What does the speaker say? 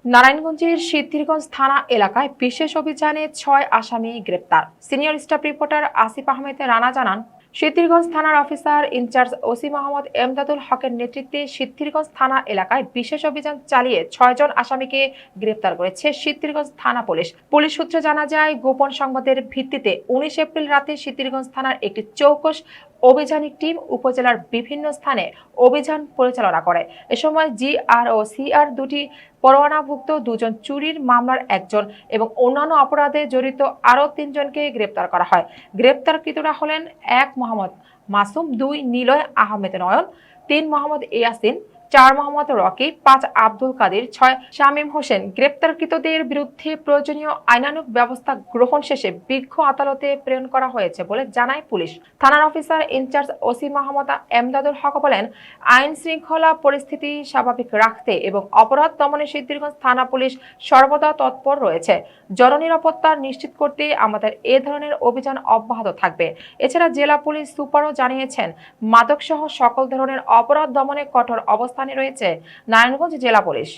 নারায়ণগঞ্জের সিদ্ধিরগঞ্জ থানা এলাকায় বিশেষ অভিযানে ৬ আসামি গ্রেপ্তার। Senior staff reporter Asif Ahmed Rana জানান, সিদ্ধিরগঞ্জ থানার officer in charge OC Mohammad Emdadul হকের নেতৃত্বে সিদ্ধিরগঞ্জ থানা এলাকায় বিশেষ অভিযান চালিয়ে ৬ জন আসামিকে গ্রেপ্তার করেছে সিদ্ধিরগঞ্জ থানা পুলিশ। পুলিশ সূত্রে জানা যায়, গোপন সংবাদের ভিত্তিতে ১৯ এপ্রিল রাতে সিদ্ধিরগঞ্জ থানার একটি চৌকস অভিযানিক টিম উপজেলার বিভিন্ন স্থানে অভিযান পরিচালনা করে। এ সময় জিআর ও সিআর দুটি পরোয়ানাভুক্ত দুজন চুরির মামলার একজন এবং অন্যান্য অপরাধে জড়িত আরও ৩ জনকে গ্রেপ্তার করা হয়। গ্রেপ্তারকৃতরা হলেন ১ মোহাম্মদ মাসুম, ২ নিলয় আহমেদ নয়ন, ৩ মোহাম্মদ ইয়াসিন, ৪ মোহাম্মদ রকি, ৫ আব্দুল কাদের, ৬ শামীম হোসেন। গ্রেপ্তারকৃতদের বিরুদ্ধে প্রয়োজনীয় আইনানুগ ব্যবস্থা গ্রহণ শেষে বিজ্ঞ আদালতে প্রেরণ করা হয়েছে বলে জানায় পুলিশ। থানার officer in charge OC Mohammad Emdadul Haque বলেন, আইন শৃঙ্খলা পরিস্থিতি স্বাভাবিক রাখতে এবং অপরাধ দমনে সিদ্ধিরগঞ্জ থানা পুলিশ সর্বদা তৎপর রয়েছে। জননিরাপত্তা নিশ্চিত করতে আমাদের এ ধরনের অভিযান অব্যাহত থাকবে। এছাড়া জেলা পুলিশ সুপারও জানিয়েছেন, মাদকসহ সকল ধরনের অপরাধ দমনে কঠোর অবস্থানে রয়েছে নারায়ণগঞ্জ জেলা পুলিশ।